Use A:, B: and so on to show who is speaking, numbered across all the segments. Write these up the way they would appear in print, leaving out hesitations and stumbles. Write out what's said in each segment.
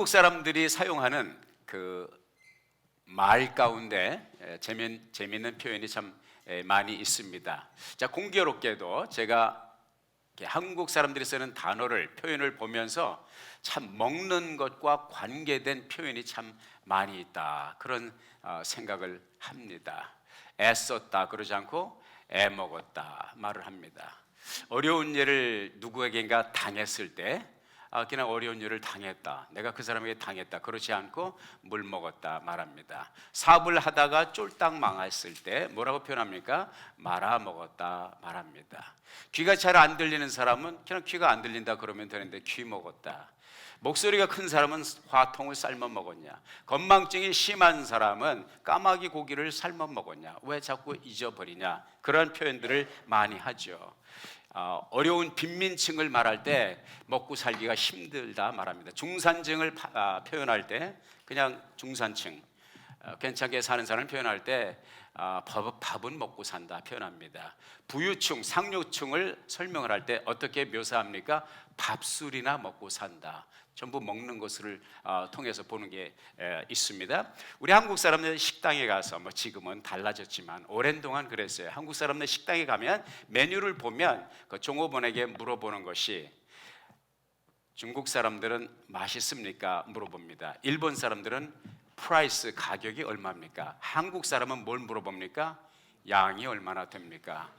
A: 한국 사람들이 사용하는 그 말 가운데 재미있는 표현이 참 많이 있습니다. 자, 공교롭게도 제가 한국 사람들이 쓰는 단어를 표현을 보면서 참 먹는 것과 관계된 표현이 참 많이 있다, 그런 생각을 합니다. 애썼다 그러지 않고 애먹었다 말을 합니다. 어려운 일을 누구에게인가 당했을 때 그냥 어려운 일을 당했다, 내가 그 사람에게 당했다, 그렇지 않고 물 먹었다 말합니다. 사업을 하다가 쫄딱 망했을 때 뭐라고 표현합니까? 말아먹었다 말합니다. 귀가 잘 안 들리는 사람은 그냥 귀가 안 들린다 그러면 되는데 귀 먹었다. 목소리가 큰 사람은 화통을 삶아 먹었냐, 건망증이 심한 사람은 까마귀 고기를 삶아 먹었냐, 왜 자꾸 잊어버리냐, 그런 표현들을 많이 하죠. 어려운 빈민층을 말할 때 먹고 살기가 힘들다 말합니다. 중산층을 표현할 때 그냥 중산층, 괜찮게 사는 사람을 표현할 때 밥은 먹고 산다 표현합니다. 부유층, 상류층을 설명을 할 때 어떻게 묘사합니까? 밥술이나 먹고 산다. 전부 먹는 것을 통해서 보는 게 있습니다. 우리 한국 사람들 식당에 가서, 지금은 달라졌지만 오랜 동안 그랬어요. 한국 사람들 식당에 가면 메뉴를 보면 그 종업원에게 물어보는 것이, 중국 사람들은 맛있습니까? 물어봅니다. 일본 사람들은 프라이스, 가격이 얼마입니까? 한국 사람은 뭘 물어봅니까? 양이 얼마나 됩니까?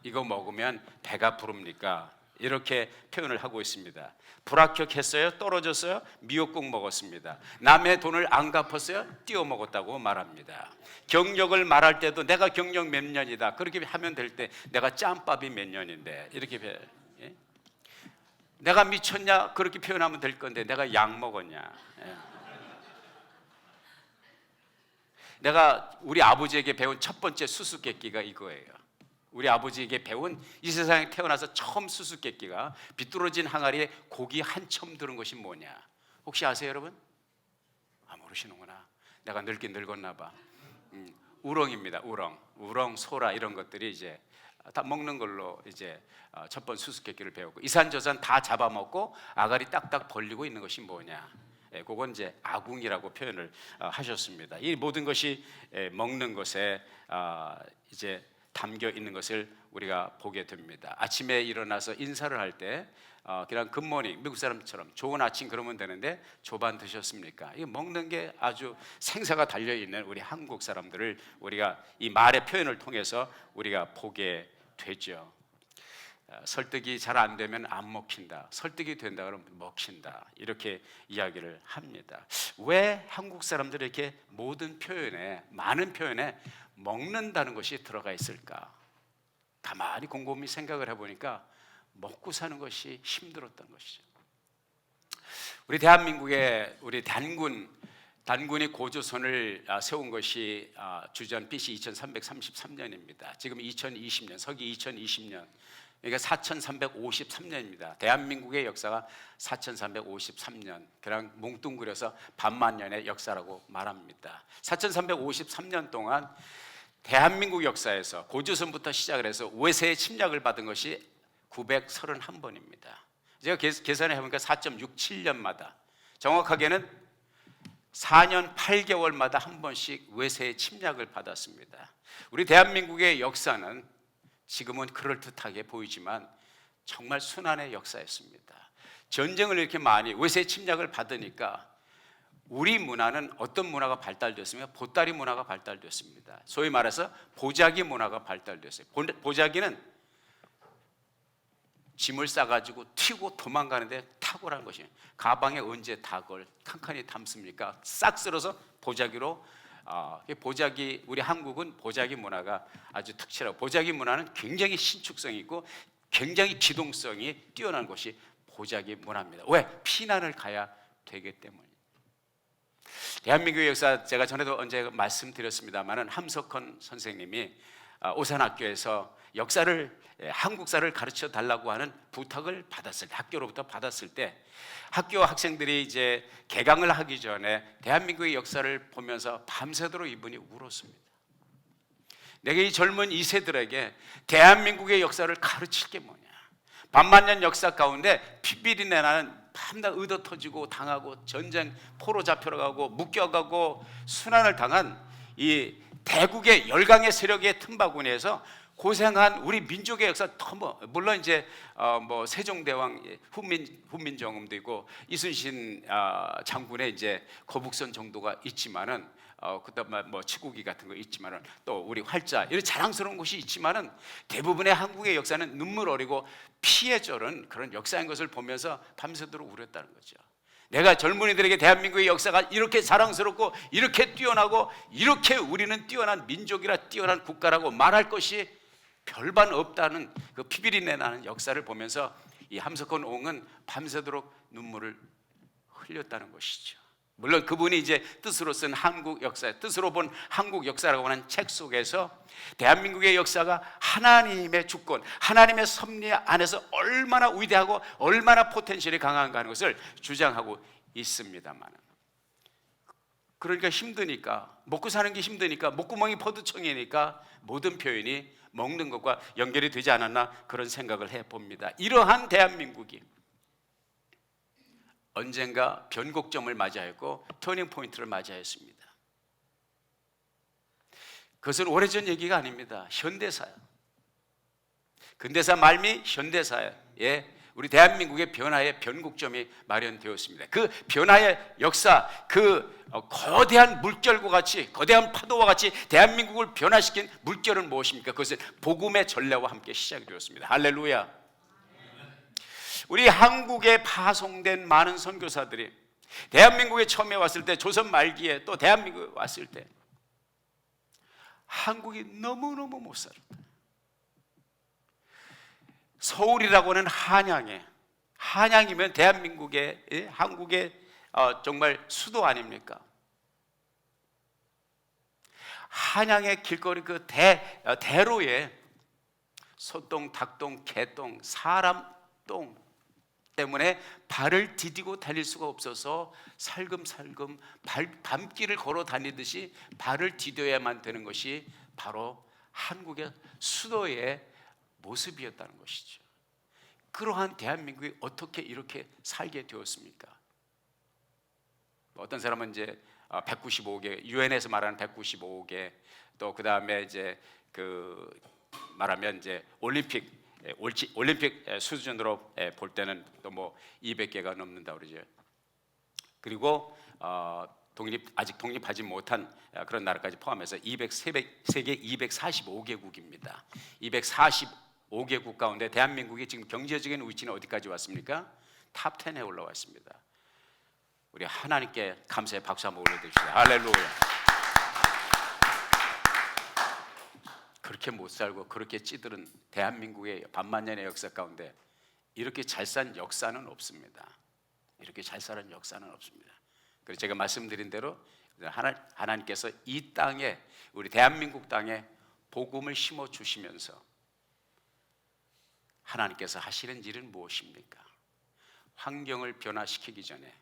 A: 이거 먹으면 배가 부릅니까? 이렇게 표현을 하고 있습니다. 불합격했어요? 떨어졌어요? 미역국 먹었습니다. 남의 돈을 안 갚았어요? 띄워 먹었다고 말합니다. 경력을 말할 때도 내가 경력 몇 년이다 그렇게 하면 될 때 내가 짬밥이 몇 년인데 이렇게 예? 내가 미쳤냐 그렇게 표현하면 될 건데 내가 약 먹었냐, 예. 내가 우리 아버지에게 배운 첫 번째 수수께끼가 이거예요. 우리 아버지에게 배운, 이 세상에 태어나서 처음 수수께끼가 비뚤어진 항아리에 고기 한 첨 들은 것이 뭐냐, 혹시 아세요 여러분? 모르시는구나. 내가 늙긴 늙었나 봐. 우렁입니다. 우렁, 소라 이런 것들이 이제 다 먹는 걸로 이제 첫 번 수수께끼를 배웠고, 이산저산 다 잡아먹고 아가리 딱딱 벌리고 있는 것이 뭐냐, 그건 이제 아궁이라고 표현을 하셨습니다. 이 모든 것이 먹는 것에 이제 담겨 있는 것을 우리가 보게 됩니다. 아침에 일어나서 인사를 할 때 그냥 굿모닝, 미국 사람처럼 좋은 아침 그러면 되는데 조반 드셨습니까? 이 먹는 게 아주 생사가 달려있는 우리 한국 사람들을 우리가 이 말의 표현을 통해서 우리가 보게 되죠. 설득이 잘 안 되면 안 먹힌다, 설득이 된다 그러면 먹힌다, 이렇게 이야기를 합니다. 왜 한국 사람들이 이렇게 모든 표현에, 많은 표현에 먹는다는 것이 들어가 있을까? 가만히 곰곰이 생각을 해보니까 먹고 사는 것이 힘들었던 것이죠. 우리 대한민국의 우리 단군이 고조선을 세운 것이 주전 BC 2333년입니다. 지금 2020년, 서기 2020년, 그러니까 4353년입니다. 대한민국의 역사가 4353년, 그냥 뭉뚱그려서 반만년의 역사라고 말합니다. 4353년 동안 대한민국 역사에서 고조선부터 시작을 해서 외세의 침략을 받은 것이 931번입니다. 제가 계산해 보니까 4.67년마다, 정확하게는 4년 8개월마다 한 번씩 외세의 침략을 받았습니다. 우리 대한민국의 역사는 지금은 그럴듯하게 보이지만 정말 순환의 역사였습니다. 전쟁을 이렇게 많이, 외세 침략을 받으니까 우리 문화는 어떤 문화가 발달됐습니까? 보따리 문화가 발달됐습니다. 소위 말해서 보자기 문화가 발달됐어요. 보자기는 짐을 싸가지고 튀고 도망가는데 탁월한 것이에요. 가방에 언제 닭을 칸칸이 담습니까? 싹 쓸어서 보자기로. 보자기, 우리 한국은 보자기 문화가 아주 특출하고, 보자기 문화는 굉장히 신축성이 있고 굉장히 기동성이 뛰어난 것이 보자기 문화입니다. 왜? 피난을 가야 되기 때문입니다. 대한민국의 역사, 제가 전에도 언제 말씀드렸습니다만, 함석헌 선생님이 오산학교에서 한국사를 가르쳐 달라고 하는 부탁을 받았을 때, 학교로부터 받았을 때, 학교 학생들이 이제 개강을 하기 전에 대한민국의 역사를 보면서 밤새도록 이분이 울었습니다. 내가 이 젊은 2세들에게 대한민국의 역사를 가르칠 게 뭐냐, 반만년 역사 가운데 피비린내 나는 밤낮 의도 터지고 당하고 전쟁 포로 잡혀가고 묶여가고 순환을 당한 이 대국의 열강의 세력의 틈바구니에서 고생한 우리 민족의 역사, 물론 이제 뭐 세종대왕 훈민정음도 있고 이순신 장군의 이제 거북선 정도가 있지만은 그다음에 뭐 치국이 같은 거 있지만은 또 우리 활자 이런 자랑스러운 곳이 있지만은 대부분의 한국의 역사는 눈물 어리고 피에 절은 그런 역사인 것을 보면서 밤새도록 울었다는 거죠. 내가 젊은이들에게 대한민국의 역사가 이렇게 자랑스럽고 이렇게 뛰어나고 이렇게 우리는 뛰어난 민족이라 뛰어난 국가라고 말할 것이 별반 없다는 그 피비린내 나는 역사를 보면서 이 함석헌 옹은 밤새도록 눈물을 흘렸다는 것이죠. 물론 그분이 이제 뜻으로 쓴 한국 역사, 뜻으로 본 한국 역사라고 하는 책 속에서 대한민국의 역사가 하나님의 주권, 하나님의 섭리 안에서 얼마나 위대하고 얼마나 포텐셜이 강한가 하는 것을 주장하고 있습니다만, 그러니까 힘드니까, 먹고 사는 게 힘드니까, 목구멍이 퍼드청이니까 모든 표현이 먹는 것과 연결이 되지 않았나 그런 생각을 해봅니다. 이러한 대한민국이 언젠가 변곡점을 맞이하였고 터닝 포인트를 맞이하였습니다. 그것은 오래전 얘기가 아닙니다. 현대사야. 근대사 말미 현대사에 우리 대한민국의 변화의 변곡점이 마련되었습니다. 그 변화의 역사, 그 거대한 물결과 같이, 거대한 파도와 같이 대한민국을 변화시킨 물결은 무엇입니까? 그것은 복음의 전례와 함께 시작이 되었습니다. 할렐루야. 우리 한국에 파송된 많은 선교사들이 대한민국에 처음에 왔을 때, 조선 말기에 또 대한민국에 왔을 때 한국이 너무너무 못 살았다. 서울이라고 하는 한양이면 대한민국의, 한국의 정말 수도 아닙니까? 한양의 길거리 그 대로에 소똥, 닭똥, 개똥, 사람 똥 때문에 발을 디디고 달릴 수가 없어서 살금살금 밤길을 걸어 다니듯이 발을 디뎌야만 되는 것이 바로 한국의 수도의 모습이었다는 것이죠. 그러한 대한민국이 어떻게 이렇게 살게 되었습니까? 어떤 사람은 이제 195개, 유엔에서 말하는 195개, 또 그 다음에 이제 그 말하면 이제 올림픽 수준으로 볼 때는 또 뭐 200개가 넘는다 그러죠. 그리고 아직 독립하지 못한 그런 나라까지 포함해서 세계 245개국입니다. 245개국 가운데 대한민국이 지금 경제적인 위치는 어디까지 왔습니까? 탑 10에 올라와 있습니다. 우리 하나님께 감사의 박수 한번 올려드립시다. 할렐루야. 그렇게 못 살고 그렇게 찌들은 대한민국의 반만년의 역사 가운데 이렇게 잘 산 역사는 없습니다. 이렇게 잘 살은 역사는 없습니다. 그래서 제가 말씀드린 대로 하나님께서 이 땅에, 우리 대한민국 땅에 복음을 심어 주시면서 하나님께서 하시는 일은 무엇입니까? 환경을 변화시키기 전에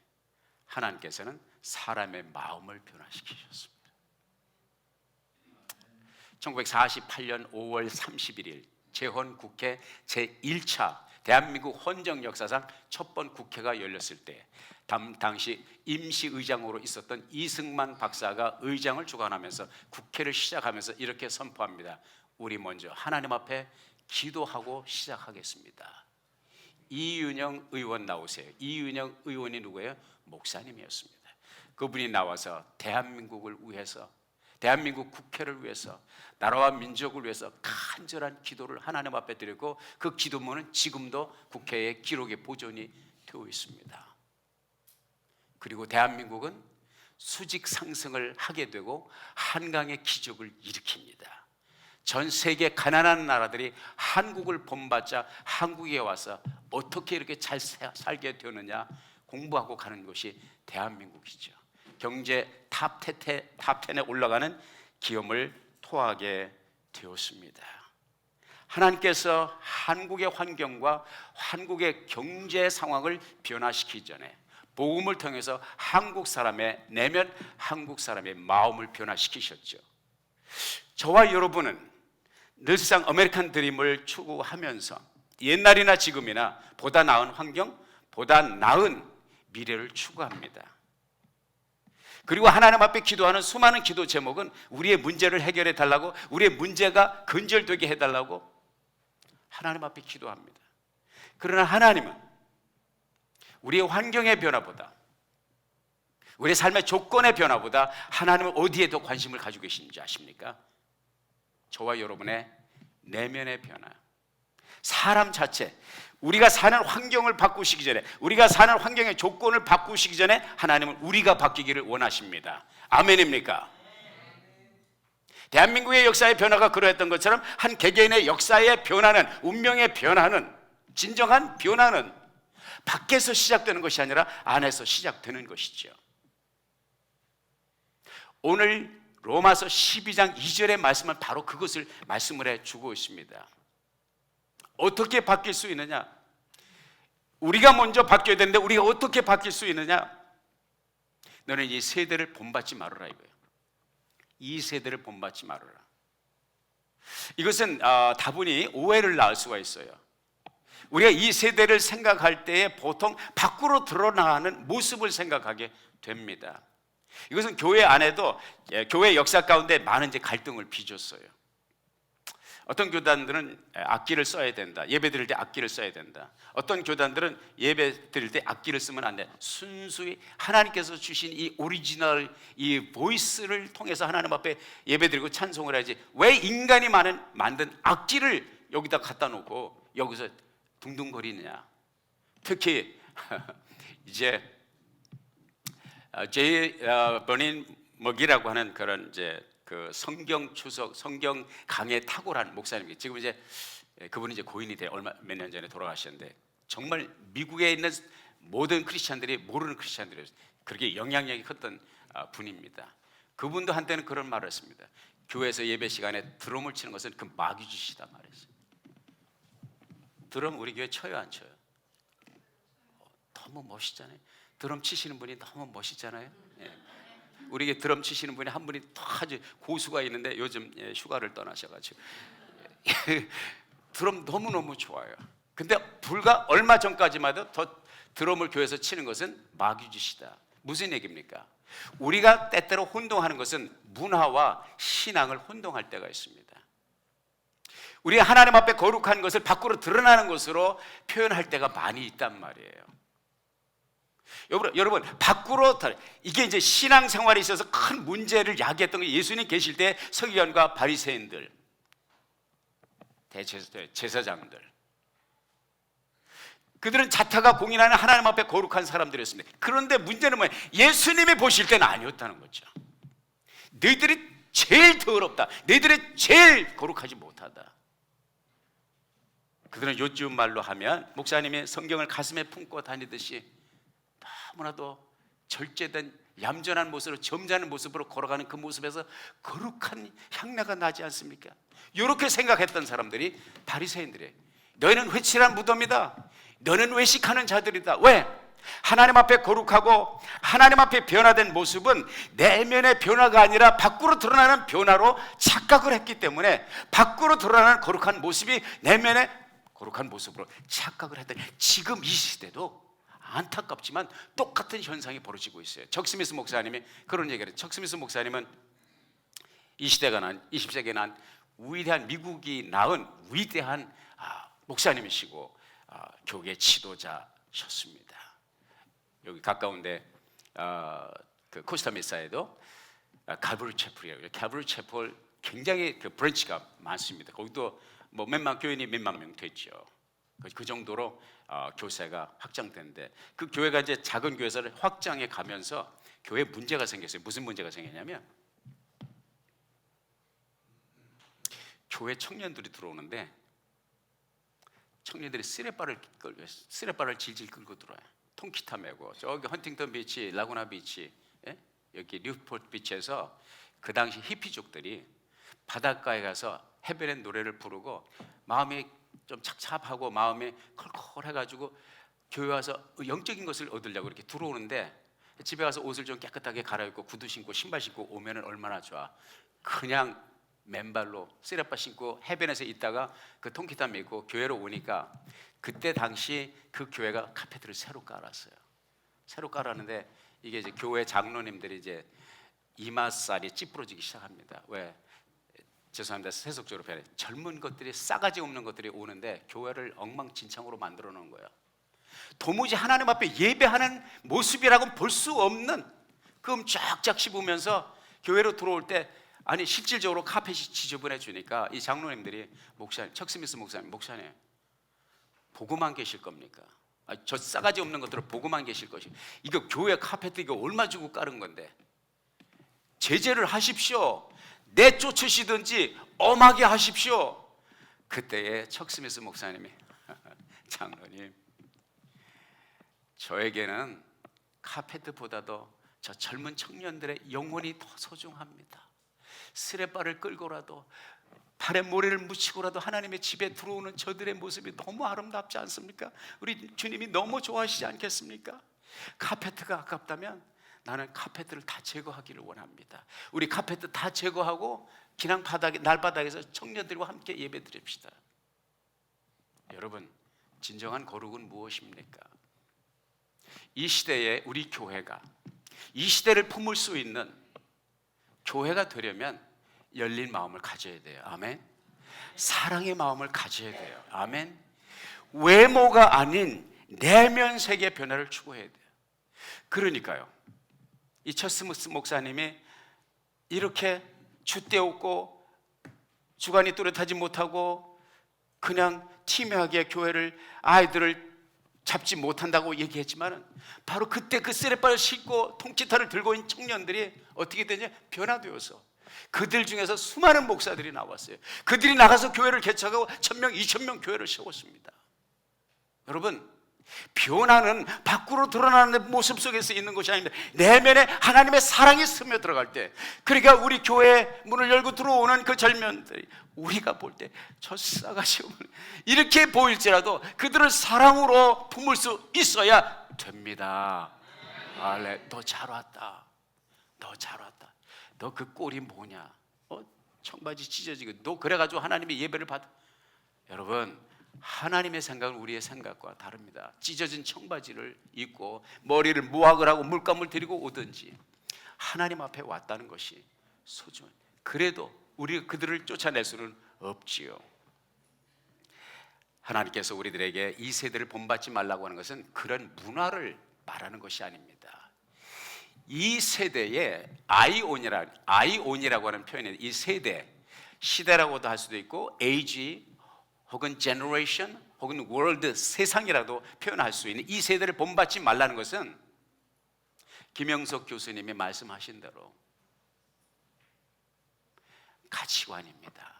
A: 하나님께서는 사람의 마음을 변화시키셨습니다. 1948년 5월 31일 재헌국회 제1차 대한민국 헌정 역사상 첫 번 국회가 열렸을 때 당시 임시의장으로 있었던 이승만 박사가 의장을 주관하면서 국회를 시작하면서 이렇게 선포합니다. 우리 먼저 하나님 앞에 기도하고 시작하겠습니다. 이윤영 의원 나오세요. 이윤영 의원이 누구예요? 목사님이었습니다. 그분이 나와서 대한민국을 위해서, 대한민국 국회를 위해서, 나라와 민족을 위해서 간절한 기도를 하나님 앞에 드리고, 그 기도문은 지금도 국회에 기록에 보존이 되어 있습니다. 그리고 대한민국은 수직 상승을 하게 되고 한강의 기적을 일으킵니다. 전 세계 가난한 나라들이 한국을 본받자 한국에 와서 어떻게 이렇게 잘 살게 되느냐 공부하고 가는 것이 대한민국이죠. 경제 탑 10에 올라가는 기염을 토하게 되었습니다. 하나님께서 한국의 환경과 한국의 경제 상황을 변화시키기 전에 복음을 통해서 한국 사람의 내면, 한국 사람의 마음을 변화시키셨죠. 저와 여러분은 늘상 아메리칸 드림을 추구하면서 옛날이나 지금이나 보다 나은 환경, 보다 나은 미래를 추구합니다. 그리고 하나님 앞에 기도하는 수많은 기도 제목은 우리의 문제를 해결해 달라고, 우리의 문제가 근절되게 해달라고 하나님 앞에 기도합니다. 그러나 하나님은 우리의 환경의 변화보다, 우리의 삶의 조건의 변화보다 하나님은 어디에 더 관심을 가지고 계시는지 아십니까? 저와 여러분의 내면의 변화, 사람 자체, 우리가 사는 환경을 바꾸시기 전에, 우리가 사는 환경의 조건을 바꾸시기 전에 하나님은 우리가 바뀌기를 원하십니다. 아멘입니까? 대한민국의 역사의 변화가 그러했던 것처럼 한 개개인의 역사의 변화는, 운명의 변화는, 진정한 변화는 밖에서 시작되는 것이 아니라 안에서 시작되는 것이죠. 오늘 로마서 12장 2절의 말씀은 바로 그것을 말씀을 해주고 있습니다. 어떻게 바뀔 수 있느냐? 우리가 먼저 바뀌어야 되는데 우리가 어떻게 바뀔 수 있느냐? 너는 이 세대를 본받지 말아라 이거예요. 이 세대를 본받지 말아라. 이것은 다분히 오해를 낳을 수가 있어요. 우리가 이 세대를 생각할 때에 보통 밖으로 드러나는 모습을 생각하게 됩니다. 이것은 교회 안에도, 교회 역사 가운데 많은 이제 갈등을 빚었어요. 어떤 교단들은 악기를 써야 된다, 예배 드릴 때 악기를 써야 된다. 어떤 교단들은 예배 드릴 때 악기를 쓰면 안 돼, 순수히 하나님께서 주신 이 오리지널 이 보이스를 통해서 하나님 앞에 예배 드리고 찬송을 해야지, 왜 인간이 만든 악기를 여기다 갖다 놓고 여기서 둥둥거리느냐. 특히 이제 제이 버닌 먹이라고 하는 그런 이제 그 성경 추석, 성경 강에 탁월한 목사님이, 지금 이제 그분이 이제 고인이 돼 몇 년 전에 돌아가셨는데, 정말 미국에 있는 모든 크리스찬들이 모르는 크리스찬들이 그렇게 영향력이 컸던 분입니다. 그분도 한때는 그런 말을 했습니다. 교회에서 예배 시간에 드럼을 치는 것은 그 마귀짓이다 말했어요. 드럼 우리 교회 쳐요, 안 쳐요? 너무 멋있잖아요. 드럼 치시는 분이 너무 멋있잖아요. 예. 우리 드럼 치시는 분이 한 분이 아주 고수가 있는데 요즘 휴가를 떠나셔가지고 드럼 너무너무 좋아요. 근데 불과 얼마 전까지만 해도 더 드럼을 교회에서 치는 것은 마귀짓이다. 무슨 얘기입니까? 우리가 때때로 혼동하는 것은 문화와 신앙을 혼동할 때가 있습니다. 우리 하나님 앞에 거룩한 것을 밖으로 드러나는 것으로 표현할 때가 많이 있단 말이에요. 여러분, 밖으로, 이게 이제 신앙생활에 있어서 큰 문제를 야기했던 게, 예수님 계실 때 서기관과 바리새인들, 제사장들, 그들은 자타가 공인하는 하나님 앞에 거룩한 사람들이었습니다. 그런데 문제는 뭐예요? 예수님이 보실 때는 아니었다는 거죠. 너희들이 제일 더럽다, 너희들이 제일 거룩하지 못하다. 그들은 요즘 말로 하면 목사님이 성경을 가슴에 품고 다니듯이 너무나도 절제된 얌전한 모습으로, 점잖은 모습으로 걸어가는 그 모습에서 거룩한 향내가 나지 않습니까? 이렇게 생각했던 사람들이 바리새인들이에요. 너희는 회칠한 무덤이다, 너는 외식하는 자들이다. 왜? 하나님 앞에 거룩하고 하나님 앞에 변화된 모습은 내면의 변화가 아니라 밖으로 드러나는 변화로 착각을 했기 때문에, 밖으로 드러나는 거룩한 모습이 내면의 거룩한 모습으로 착각을 했더니 지금 이 시대도 안타깝지만 똑같은 현상이 벌어지고 있어요. 척 스미스 목사님이 그런 얘기를 해요. 척 스미스 목사님은 이 시대가 난 20세기에 난 위대한, 미국이 낳은 위대한 목사님이시고 교계 지도자셨습니다. 여기 가까운데 그 코스타메사에도 칼브리 채플이라고, 칼브리 채플 굉장히 그 브랜치가 많습니다. 거기도 뭐 몇만, 교인이 몇만 명 됐죠. 그 정도로 교세가 확장됐는데, 그 교회가 이제 작은 교회에서 확장해 가면서 교회에 문제가 생겼어요. 무슨 문제가 생겼냐면, 교회 청년들이 들어오는데 청년들이 쓰레빠를 질질 끌고 들어와요. 통기타 메고 저기 헌팅턴 비치, 라구나 비치, 여기 뉴포트 비치에서 그 당시 히피족들이 바닷가에 가서 해변의 노래를 부르고 마음이 좀 착잡하고 마음이 컬컬해가지고 교회 와서 영적인 것을 얻으려고 이렇게 들어오는데, 집에 가서 옷을 좀 깨끗하게 갈아입고 구두 신고 신발 신고 오면은 얼마나 좋아. 그냥 맨발로 쓰레빠 신고 해변에서 있다가 그 통기타 메고 교회로 오니까 그때 당시 그 교회가 카페트를 새로 깔았어요. 새로 깔았는데 이게 이제 교회 장로님들이 이제 이마살이 찌푸러지기 시작합니다. 왜? 죄송합니다. 세속적으로 표현해. 젊은 것들이 싸가지 없는 것들이 오는데 교회를 엉망진창으로 만들어 놓은 거예요. 도무지 하나님 앞에 예배하는 모습이라고는 볼 수 없는 금 쫙쫙 씹으면서 교회로 들어올 때 아니 실질적으로 카펫이 지저분해지니까 이 장로님들이 목사님, 척스미스 목사님 보고만 계실 겁니까? 저 싸가지 없는 것들을 보고만 계실 것이 이거 교회 카펫 이거 얼마 주고 깔은 건데 제재를 하십시오. 내쫓으시든지 엄하게 하십시오. 그때에 척스미스 목사님이 장로님 저에게는 카페트보다도 저 젊은 청년들의 영혼이 더 소중합니다. 스레바를 끌고라도 발에 모래를 묻히고라도 하나님의 집에 들어오는 저들의 모습이 너무 아름답지 않습니까? 우리 주님이 너무 좋아하시지 않겠습니까? 카페트가 아깝다면 나는 카페트를 다 제거하기를 원합니다. 우리 카페트 다 제거하고 그냥 날바닥에서 청년들과 함께 예배 드립시다. 여러분, 진정한 거룩은 무엇입니까? 이 시대에 우리 교회가 이 시대를 품을 수 있는 교회가 되려면 열린 마음을 가져야 돼요. 아멘. 사랑의 마음을 가져야 돼요. 아멘. 외모가 아닌 내면 세계 변화를 추구해야 돼요. 그러니까요, 이 척스미스 목사님이 이렇게 줏대 없고 주관이 뚜렷하지 못하고 그냥 티묘하게 교회를 아이들을 잡지 못한다고 얘기했지만 바로 그때 그 쓰레빠를 싣고 통기타를 들고 있는 청년들이 어떻게 되냐? 변화되어서 그들 중에서 수많은 목사들이 나왔어요. 그들이 나가서 교회를 개척하고 1000명, 2000명 교회를 세웠습니다. 여러분, 변화는 밖으로 드러나는 모습 속에서 있는 것이 아닙니다. 내면에 하나님의 사랑이 스며들어갈 때, 그러니까 우리 교회 문을 열고 들어오는 그 젊은들이 우리가 볼 때 저 싸가지 없는 이렇게 보일지라도 그들을 사랑으로 품을 수 있어야 됩니다. 알레, 너 잘 왔다. 너 잘 왔다. 너 그 꼴이 뭐냐? 청바지 찢어지고 너 그래가지고 하나님의 예배를 받아. 여러분, 하나님의 생각은 우리의 생각과 다릅니다. 찢어진 청바지를 입고 머리를 무학을 하고 물감을 들이고 오든지 하나님 앞에 왔다는 것이 소중해요. 그래도 우리가 그들을 쫓아낼 수는 없지요. 하나님께서 우리들에게 이 세대를 본받지 말라고 하는 것은 그런 문화를 말하는 것이 아닙니다. 이 세대에 아이온이라고 하는 표현이 이 세대, 시대라고도 할 수도 있고 에이지 혹은 제너레이션 혹은 월드, 세상이라도 표현할 수 있는 이 세대를 본받지 말라는 것은 김영석 교수님이 말씀하신 대로 가치관입니다.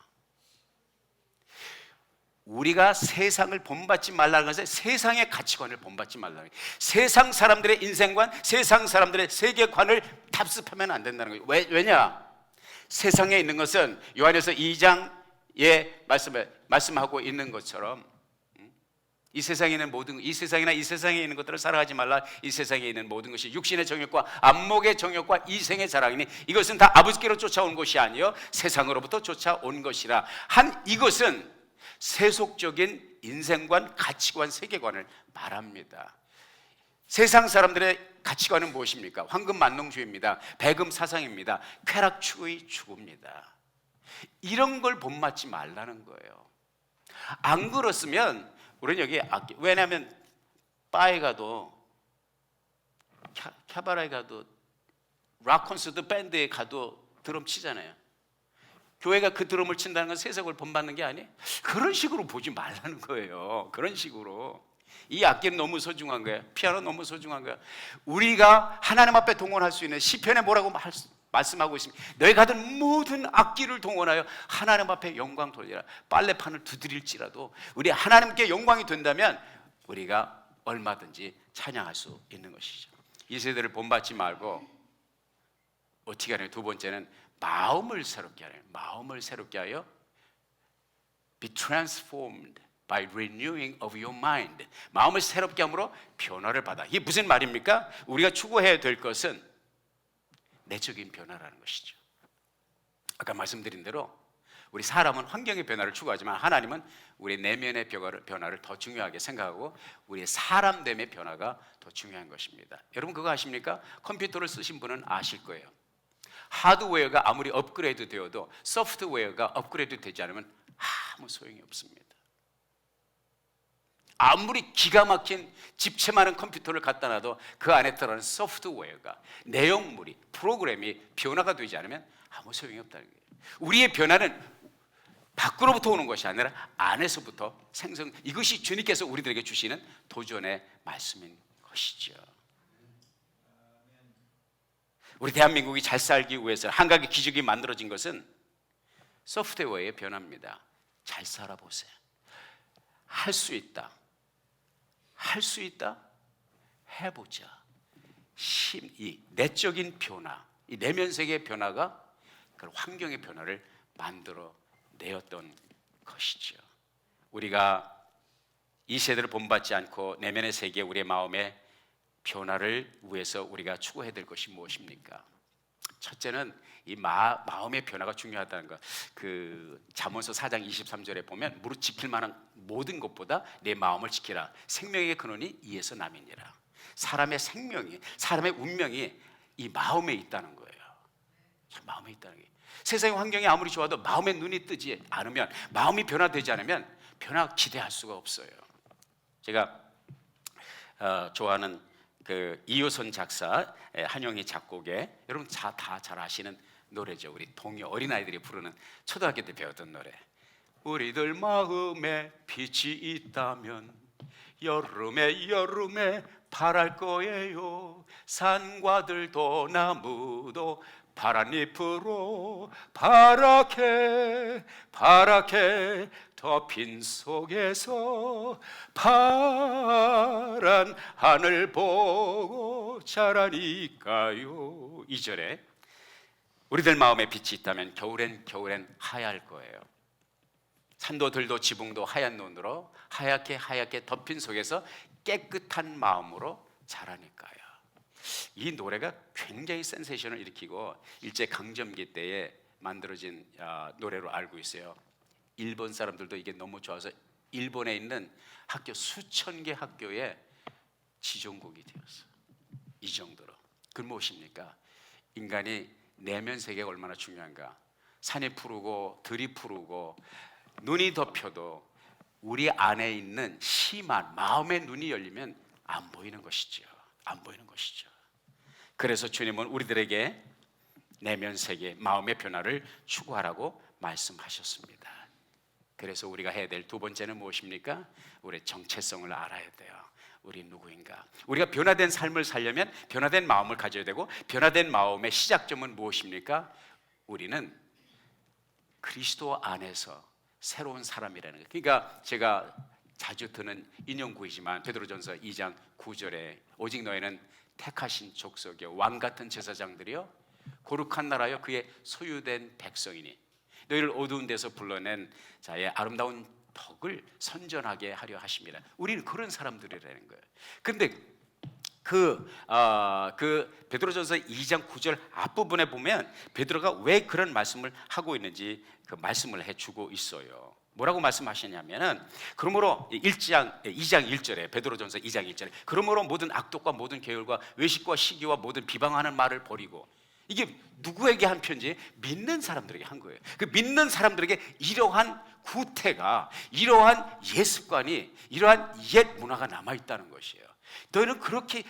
A: 우리가 세상을 본받지 말라는 것은 세상의 가치관을 본받지 말라는 거예요. 세상 사람들의 인생관, 세상 사람들의 세계관을 답습하면 안 된다는 거예요. 왜냐? 세상에 있는 것은 요한에서 2장에 말씀하고 있는 것처럼 이 세상에 있는 모든, 이 세상이나 이 세상에 있는 것들을 살아가지 말라. 이 세상에 있는 모든 것이 육신의 정욕과 안목의 정욕과 이생의 자랑이니 이것은 다 아버지께로 쫓아온 것이 아니요 세상으로부터 쫓아온 것이라 한 이것은 세속적인 인생관, 가치관, 세계관을 말합니다. 세상 사람들의 가치관은 무엇입니까? 황금만능주의입니다. 배금 사상입니다. 쾌락추구의 추구입니다. 이런 걸 본받지 말라는 거예요. 안 그렇으면 우리는 여기 왜냐하면 바에 가도 캬바라에 가도 락 콘서트 밴드에 가도 드럼 치잖아요. 교회가 그 드럼을 친다는 건 세속을 본받는 게 아니에요. 그런 식으로 보지 말라는 거예요. 그런 식으로. 이 악기는 너무 소중한 거예요. 피아노 너무 소중한 거예요. 우리가 하나님 앞에 동원할 수 있는 시편에 뭐라고 말씀하고 있습니다. 너희가 가진 모든 악기를 동원하여 하나님 앞에 영광 돌리라. 빨래판을 두드릴지라도 우리 하나님께 영광이 된다면 우리가 얼마든지 찬양할 수 있는 것이죠. 이 세대를 본받지 말고 어떻게 하냐? 두 번째는 마음을 새롭게 하래요. 마음을 새롭게 하여 be transformed by renewing of your mind. 마음을 새롭게 함으로 변화를 받아. 이게 무슨 말입니까? 우리가 추구해야 될 것은 내적인 변화라는 것이죠. 아까 말씀드린 대로 우리 사람은 환경의 변화를 추구하지만 하나님은 우리 내면의 변화를 더 중요하게 생각하고 우리의 사람됨의 변화가 더 중요한 것입니다. 여러분 그거 아십니까? 컴퓨터를 쓰신 분은 아실 거예요. 하드웨어가 아무리 업그레이드 되어도 소프트웨어가 업그레이드 되지 않으면 아무 소용이 없습니다. 아무리 기가 막힌 집체 많은 컴퓨터를 갖다 놔도 그 안에 들어가는 소프트웨어가, 내용물이, 프로그램이 변화가 되지 않으면 아무 소용이 없다는 거예요. 우리의 변화는 밖으로부터 오는 것이 아니라 안에서부터 생성, 이것이 주님께서 우리들에게 주시는 도전의 말씀인 것이죠. 우리 대한민국이 잘 살기 위해서 한 가지 기적이 만들어진 것은 소프트웨어의 변화입니다. 잘 살아보세요. 할 수 있다. 할 수 있다? 해보자. 이 내적인 변화, 이 내면 세계의 변화가 그 환경의 변화를 만들어 내었던 것이죠. 우리가 이 세대를 본받지 않고 내면의 세계, 우리의 마음의 변화를 위해서 우리가 추구해야 될 것이 무엇입니까? 첫째는 이 마음의 변화가 중요하다는 것. 그 잠언서 4장 23절에 보면 무릇 지킬 만한 모든 것보다 내 마음을 지키라. 생명의 근원이 이에서 남이니라. 사람의 생명이, 사람의 운명이 이 마음에 있다는 거예요. 마음에 있다는 게. 세상의 환경이 아무리 좋아도 마음의 눈이 뜨지 않으면, 마음이 변화되지 않으면 변화 기대할 수가 없어요. 제가 좋아하는 그 이효선 작사, 한영희 작곡의, 여러분 다 잘 아시는 노래죠. 우리 동요 어린아이들이 부르는, 초등학교 때 배웠던 노래. 우리들 마음에 빛이 있다면 여름에 바랄 거예요. 산과들도 나무도 파란 잎으로 파랗게 덮인 속에서 파란 하늘 보고 자라니까요. 2절에 우리들 마음에 빛이 있다면 겨울엔 하얄 거예요. 산도들도 지붕도 하얀 눈으로 하얗게 덮인 속에서 깨끗한 마음으로 자라니까요. 이 노래가 굉장히 센세이션을 일으키고 일제 강점기 때에 만들어진 노래로 알고 있어요. 일본 사람들도 이게 너무 좋아서 일본에 있는 학교 수천 개 학교에 지정곡이 되었어요. 이 정도로. 그 무엇입니까? 인간이 내면 세계가 얼마나 중요한가. 산이 푸르고 들이 푸르고 눈이 덮여도 우리 안에 있는 심한 마음의 눈이 열리면 안 보이는 것이죠. 안 보이는 것이죠. 그래서 주님은 우리들에게 내면 세계, 마음의 변화를 추구하라고 말씀하셨습니다. 그래서 우리가 해야 될 두 번째는 무엇입니까? 우리의 정체성을 알아야 돼요. 우리 누구인가? 우리가 변화된 삶을 살려면 변화된 마음을 가져야 되고, 변화된 마음의 시작점은 무엇입니까? 우리는 그리스도 안에서 새로운 사람이라는 거예요. 그러니까 제가 자주 드는 인용구이지만 베드로전서 2장 9절에 오직 너희는 택하신 족속이요 왕 같은 제사장들이요 거룩한 나라요 그의 소유된 백성이니 너희를 어두운 데서 불러낸 자의 아름다운 덕을 선전하게 하려 하십니다. 우리는 그런 사람들이라는 거예요. 그런데 그 베드로전서 2장 9절 앞부분에 보면 베드로가 왜 그런 말씀을 하고 있는지 그 말씀을 해주고 있어요. 뭐라고 말씀하시냐면은 그러므로 2장 1절에 베드로전서 2장 1절에 그러므로 모든 악독과 모든 계율과 외식과 시기와 모든 비방하는 말을 버리고, 이게 누구에게 한 편지? 믿는 사람들에게 한 거예요. 그 믿는 사람들에게 이러한 구태가, 이러한 옛 습관이, 이러한 옛 문화가 남아있다는 것이에요. 너희는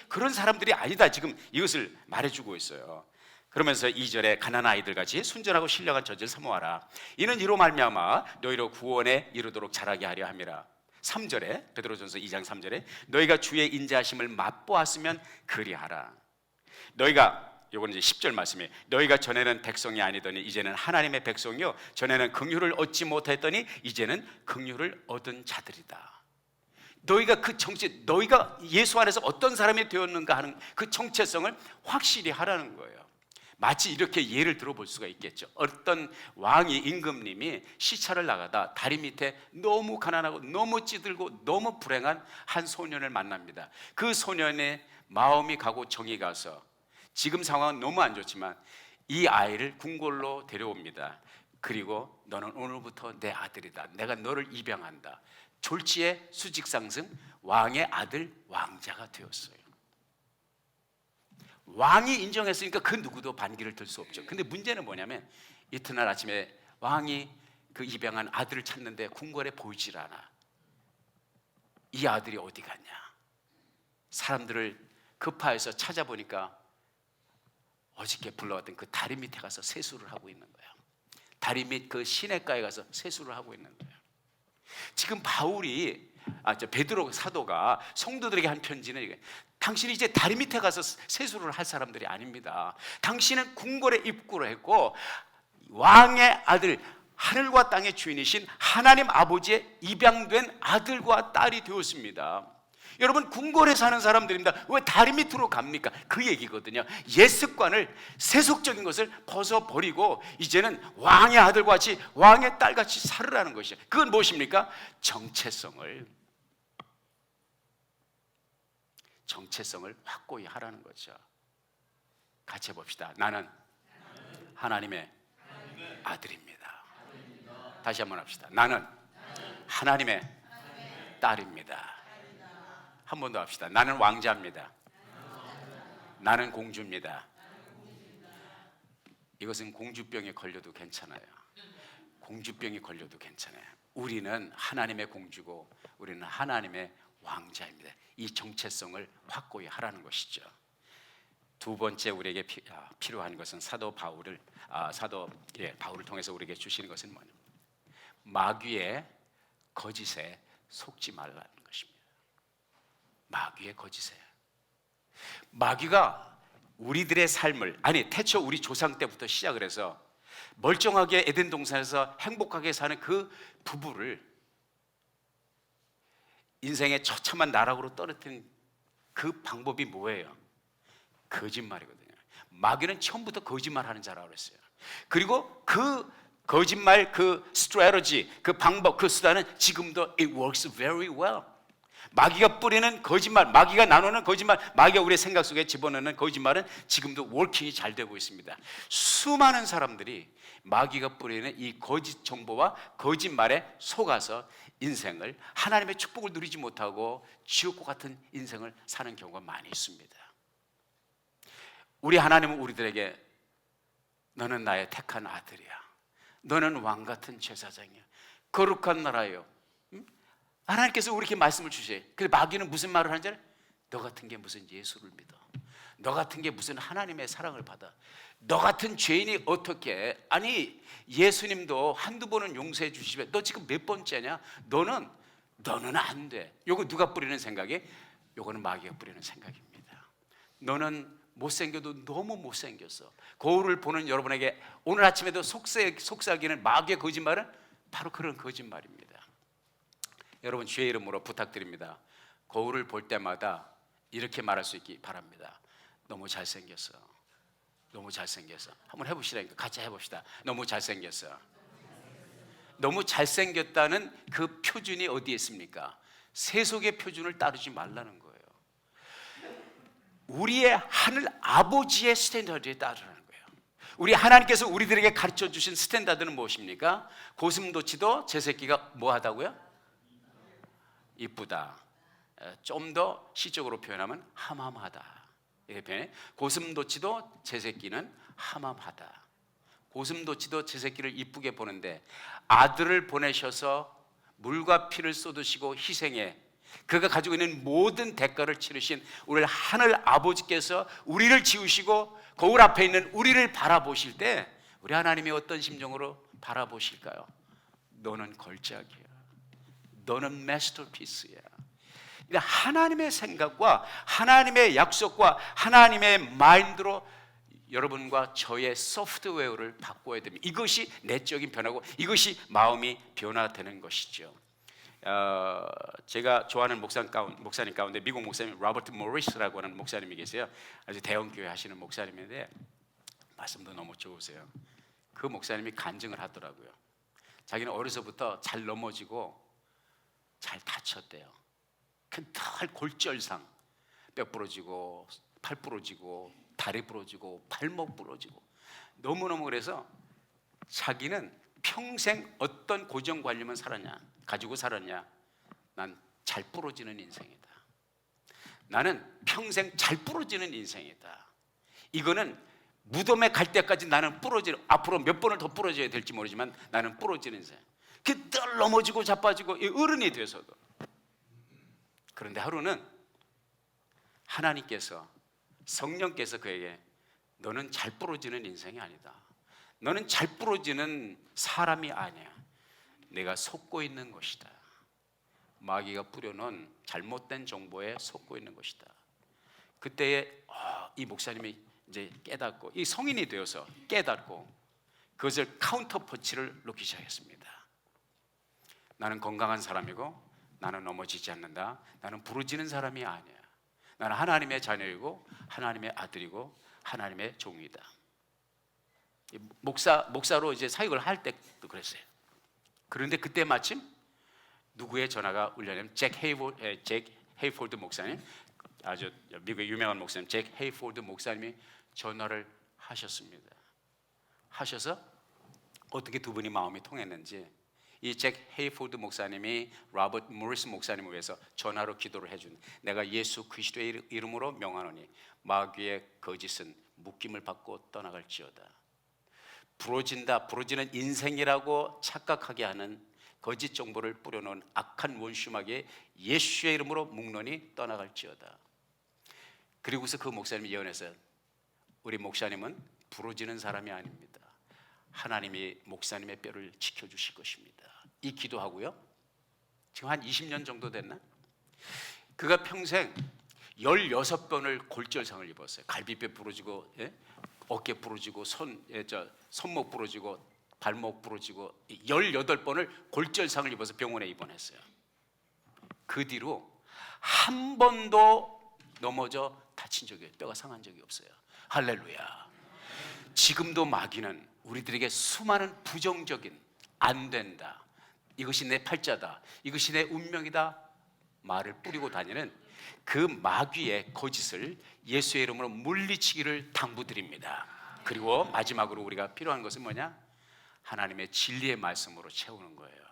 A: 그런 사람들이 아니다, 지금 이것을 말해주고 있어요. 그러면서 2절에 가난한 아이들같이 순전하고 신령한 젖을 사모하라. 이는 이로 말미암아 너희로 구원에 이르도록 자라게 하려 함이라. 3절에 베드로전서 2장 3절에 너희가 주의 인자하심을 맛보았으면 그리하라. 너희가, 요거는 이제 10절 말씀이에요. 너희가 전에는 백성이 아니더니 이제는 하나님의 백성이요 전에는 긍휼을 얻지 못했더니 이제는 긍휼을 얻은 자들이다. 너희가 너희가 예수 안에서 어떤 사람이 되었는가 하는 그 정체성을 확실히 하라는 거예요. 마치 이렇게 예를 들어볼 수가 있겠죠. 어떤 왕이, 임금님이 시차를 나가다 다리 밑에 너무 가난하고 너무 찌들고 너무 불행한 한 소년을 만납니다. 그 소년의 마음이 가고 정이 가서 지금 상황은 너무 안 좋지만 이 아이를 궁궐로 데려옵니다. 그리고 너는 오늘부터 내 아들이다. 내가 너를 입양한다. 졸지에 수직 상승, 왕의 아들 왕자가 되었어요. 왕이 인정했으니까 그 누구도 반기를 들 수 없죠. 근데 문제는 뭐냐면 이튿날 아침에 왕이 그 입양한 아들을 찾는데 궁궐에 보이질 않아. 이 아들이 어디 갔냐? 사람들을 급파해서 찾아보니까 어저께 불러왔던 그 다리 밑에 가서 세수를 하고 있는 거야. 다리 밑 그 시냇가에 가서 세수를 하고 있는 거야. 지금 바울이 베드로 사도가 성도들에게 한 편지는 이게, 당신이 이제 다리 밑에 가서 세수를 할 사람들이 아닙니다. 당신은 궁궐에 입구를 했고 왕의 아들, 하늘과 땅의 주인이신 하나님 아버지의 입양된 아들과 딸이 되었습니다. 여러분, 궁궐에 사는 사람들입니다. 왜 다리 밑으로 갑니까? 그 얘기거든요. 옛 습관을, 세속적인 것을 벗어버리고 이제는 왕의 아들과 같이, 왕의 딸같이 살으라는 것이에요. 그건 무엇입니까? 정체성을 확고히 하라는 거죠. 같이 해봅시다. 나는 하나님의 아들입니다. 다시 한번 합시다. 나는 하나님의 딸입니다. 한 번 더 합시다. 나는 왕자입니다. 나는 공주입니다. 이것은 공주병에 걸려도 괜찮아요. 공주병에 걸려도 괜찮아요. 우리는 하나님의 공주고 우리는 하나님의 왕자입니다. 이 정체성을 확고히 하라는 것이죠. 두 번째 우리에게 필요한 것은 바울을 통해서 우리에게 주시는 것은 뭐냐면 마귀의 거짓에 속지 말라는 것입니다. 마귀의 거짓에. 마귀가 우리들의 삶을, 태초 우리 조상 때부터 시작을 해서 멀쩡하게 에덴 동산에서 행복하게 사는 그 부부를 인생의 처참한 나락으로 떨어뜨린 그 방법이 뭐예요? 거짓말이거든요. 마귀는 처음부터 거짓말하는 자라고 그랬어요. 그리고 그 거짓말, 그 스트래터지, 그 방법, 그 수단은 지금도 it works very well. 마귀가 뿌리는 거짓말, 마귀가 나누는 거짓말, 마귀가 우리의 생각 속에 집어넣는 거짓말은 지금도 워킹이 잘 되고 있습니다. 수많은 사람들이 마귀가 뿌리는 이 거짓 정보와 거짓말에 속아서 인생을, 하나님의 축복을 누리지 못하고 지옥과 같은 인생을 사는 경우가 많이 있습니다. 우리 하나님은 우리들에게 너는 나의 택한 아들이야. 너는 왕같은 제사장이야. 거룩한 나라요. 하나님께서 우리에게 말씀을 주셔요. 근데 마귀는 무슨 말을 하는지 알아요? 너 같은 게 무슨 예수를 믿어? 너 같은 게 무슨 하나님의 사랑을 받아? 너 같은 죄인이 어떻게? 아니, 예수님도 한두 번은 용서해 주시면 너 지금 몇 번째냐? 너는 안 돼. 요거 누가 뿌리는 생각이? 요거는 마귀가 뿌리는 생각입니다. 너는 못생겨도 너무 못생겼어. 거울을 보는 여러분에게 오늘 아침에도 속삭이는 마귀의 거짓말은 바로 그런 거짓말입니다. 여러분, 주의 이름으로 부탁드립니다. 거울을 볼 때마다 이렇게 말할 수 있기 바랍니다. 너무 잘생겼어. 너무 잘생겼어. 한번 해보시라니까. 같이 해봅시다. 너무 잘생겼어. 너무 잘생겼다는 그 표준이 어디에 있습니까? 세속의 표준을 따르지 말라는 거예요. 우리의 하늘 아버지의 스탠다드에 따르라는 거예요. 우리 하나님께서 우리들에게 가르쳐 주신 스탠다드는 무엇입니까? 고슴도치도 제 새끼가 뭐 하다고요? 이쁘다. 좀 더 시적으로 표현하면 함함하다. 이렇게 표현해. 고슴도치도 제 새끼는 함함하다. 고슴도치도 제 새끼를 이쁘게 보는데 아들을 보내셔서 물과 피를 쏟으시고 희생해 그가 가지고 있는 모든 대가를 치르신 우리 하늘 아버지께서 우리를 지으시고 거울 앞에 있는 우리를 바라보실 때 우리 하나님이 어떤 심정으로 바라보실까요? 너는 걸작이야. 너는 마스터피스야. 하나님의 생각과 하나님의 약속과 하나님의 마인드로 여러분과 저의 소프트웨어를 바꿔야 됩니다. 이것이 내적인 변화고 이것이 마음이 변화되는 것이죠. 제가 좋아하는 목사님 가운데 미국 목사님 로버트 모리스라고 하는 목사님이 계세요. 아주 대형교회 하시는 목사님인데 말씀도 너무 좋으세요. 그 목사님이 간증을 하더라고요. 자기는 어려서부터 잘 넘어지고 잘 다쳤대요. 늘 골절상, 뼈 부러지고 팔 부러지고 다리 부러지고 발목 부러지고 너무너무 그래서 자기는 평생 어떤 고정관념을 가지고 살았냐? 난 잘 부러지는 인생이다. 나는 평생 잘 부러지는 인생이다. 이거는 무덤에 갈 때까지 나는 앞으로 몇 번을 더 부러져야 될지 모르지만 나는 부러지는 인생. 늘 넘어지고 자빠지고 어른이 돼서도. 그런데 하루는 하나님께서, 성령께서 그에게 너는 잘 부러지는 인생이 아니다. 너는 잘 부러지는 사람이 아니야. 내가 속고 있는 것이다. 마귀가 뿌려놓은 잘못된 정보에 속고 있는 것이다. 그때에 이 목사님이 이제 깨닫고, 이 성인이 되어서 깨닫고 그것을 카운터펀치를 놓기 시작했습니다. 나는 건강한 사람이고 나는 넘어지지 않는다. 나는 부러지는 사람이 아니야. 나는 하나님의 자녀이고 하나님의 아들이고 하나님의 종이다. 목사로 이제 사역을 할 때도 그랬어요. 그런데 그때 마침 누구의 전화가 울려냐면 잭 헤이폴드 목사님, 아주 미국의 유명한 목사님 잭 헤이폴드 목사님이 전화를 하셨습니다. 하셔서 어떻게 두 분이 마음이 통했는지, 이 잭 헤이폴드 목사님이 로버트 모리스 목사님을 위해서 전화로 기도를 해준, 내가 예수 그리스도의 이름으로 명하노니 마귀의 거짓은 묶임을 받고 떠나갈지어다. 부러지는 인생이라고 착각하게 하는 거짓 정보를 뿌려놓은 악한 원수마귀의 예수의 이름으로 묶노니 떠나갈지어다. 그리고서 그 목사님이 예언했어요. 우리 목사님은 부러지는 사람이 아닙니다. 하나님이 목사님의 뼈를 지켜주실 것입니다. 이 기도하고요, 지금 한 20년 정도 됐나? 그가 평생 16번을 골절상을 입었어요. 갈비뼈 부러지고, 어깨 부러지고, 손목 부러지고, 발목 부러지고 18번을 골절상을 입어서 병원에 입원했어요. 그 뒤로 한 번도 넘어져 다친 적이, 뼈가 상한 적이 없어요. 할렐루야. 지금도 마귀는 우리들에게 수많은 부정적인, 안 된다, 이것이 내 팔자다, 이것이 내 운명이다 말을 뿌리고 다니는 그 마귀의 거짓을 예수의 이름으로 물리치기를 당부드립니다. 그리고 마지막으로 우리가 필요한 것은 뭐냐? 하나님의 진리의 말씀으로 채우는 거예요.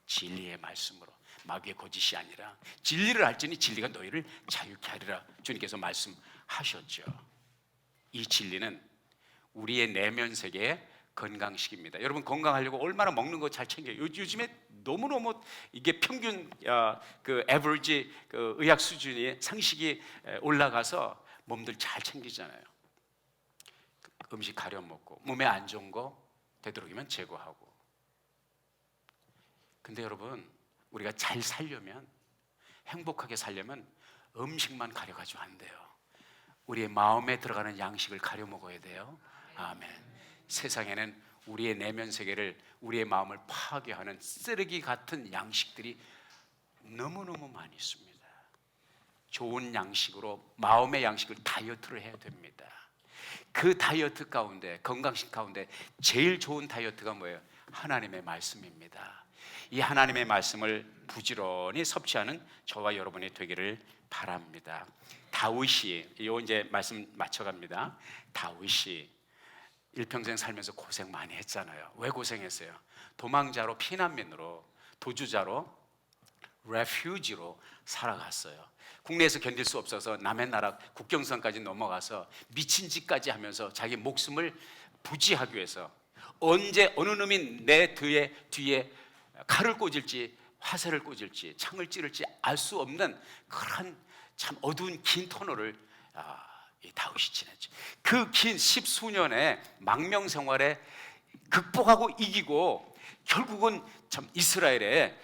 A: 진리의 말씀으로, 마귀의 거짓이 아니라 진리를 알지니 진리가 너희를 자유케 하리라 주님께서 말씀하셨죠. 이 진리는 우리의 내면 세계의 건강식입니다. 여러분, 건강하려고 얼마나 먹는 거 잘 챙겨요. 요즘에 너무너무 이게 평균 그 에버리지 그 의학 수준이, 상식이 올라가서 몸들 잘 챙기잖아요. 음식 가려 먹고 몸에 안 좋은 거 되도록이면 제거하고. 근데 여러분, 우리가 잘 살려면, 행복하게 살려면 음식만 가려가지고 안 돼요. 우리의 마음에 들어가는 양식을 가려 먹어야 돼요. 아멘. 세상에는 우리의 내면 세계를, 우리의 마음을 파괴하는 쓰레기 같은 양식들이 너무너무 많이 있습니다. 좋은 양식으로, 마음의 양식을 다이어트를 해야 됩니다. 그 다이어트 가운데, 건강식 가운데 제일 좋은 다이어트가 뭐예요? 하나님의 말씀입니다. 이 하나님의 말씀을 부지런히 섭취하는 저와 여러분이 되기를 바랍니다. 다윗이, 이제 말씀 맞춰갑니다. 다윗이 일평생 살면서 고생 많이 했잖아요. 왜 고생했어요? 도망자로, 피난민으로, 도주자로, 레퓨지로 살아갔어요. 국내에서 견딜 수 없어서 남의 나라 국경선까지 넘어가서 미친 짓까지 하면서 자기 목숨을 부지하기 위해서, 언제 어느 놈이 내 뒤에 칼을 꽂을지, 화살을 꽂을지, 창을 찌를지 알 수 없는 그런 참 어두운 긴 터널을 이 다윗이 지냈죠. 그 긴 10수년의 망명 생활에 극복하고 이기고 결국은 참 이스라엘에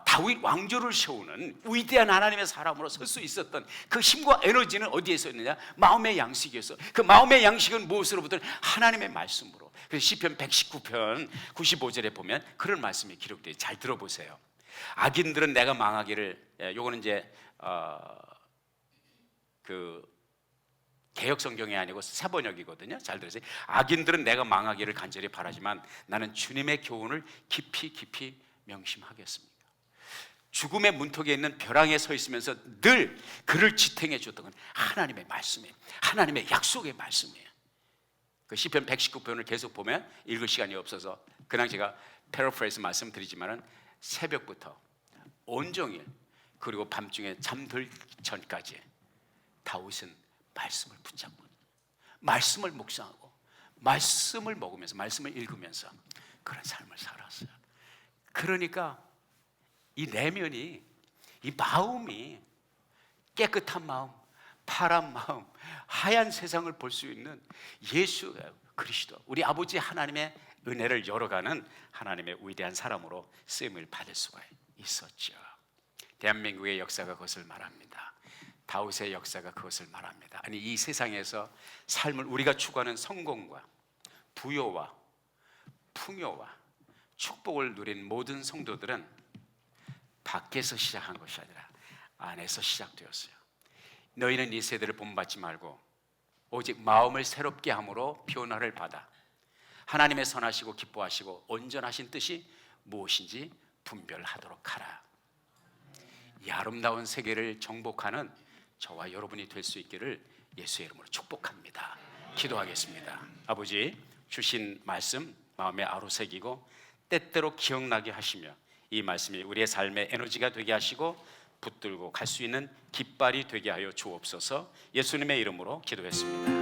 A: 다윗 왕조를 세우는 위대한 하나님의 사람으로 설 수 있었던 그 힘과 에너지는 어디에서 있느냐? 마음의 양식이었어. 그 마음의 양식은 무엇으로부터? 하나님의 말씀으로. 그래서 시편 119편 95절에 보면 그런 말씀이 기록되어, 잘 들어보세요. 악인들은 내가 망하기를, 요거는 이제 그 개역 성경이 아니고 새번역이거든요. 잘 들으세요. 악인들은 내가 망하기를 간절히 바라지만 나는 주님의 교훈을 깊이 명심하겠습니다. 죽음의 문턱에 있는 벼랑에 서 있으면서 늘 그를 지탱해 줬던 건 하나님의 말씀이에요. 하나님의 약속의 말씀이에요. 그 시편 119편을 계속 보면, 읽을 시간이 없어서 그냥 제가 패러프레이즈 말씀드리지만은 새벽부터 온종일 그리고 밤중에 잠들 전까지 다윗은 말씀을 붙잡고 말씀을 묵상하고 말씀을 먹으면서 말씀을 읽으면서 그런 삶을 살았어요. 그러니까 이 내면이, 이 마음이 깨끗한 마음, 파란 마음, 하얀 세상을 볼 수 있는 예수 그리스도, 우리 아버지 하나님의 은혜를 열어가는 하나님의 위대한 사람으로 쓰임을 받을 수가 있었죠. 대한민국의 역사가 그것을 말합니다. 다윗의 역사가 그것을 말합니다. 아니, 이 세상에서 삶을 우리가 추구하는 성공과 부요와 풍요와 축복을 누린 모든 성도들은 밖에서 시작한 것이 아니라 안에서 시작되었어요. 너희는 이 세대를 본받지 말고 오직 마음을 새롭게 함으로 변화를 받아 하나님의 선하시고 기뻐하시고 온전하신 뜻이 무엇인지 분별하도록 하라. 이 아름다운 세계를 정복하는 저와 여러분이 될 수 있기를 예수의 이름으로 축복합니다. 기도하겠습니다. 아버지, 주신 말씀 마음에 아로새기고 때때로 기억나게 하시며 이 말씀이 우리의 삶의 에너지가 되게 하시고 붙들고 갈 수 있는 깃발이 되게 하여 주옵소서. 예수님의 이름으로 기도했습니다.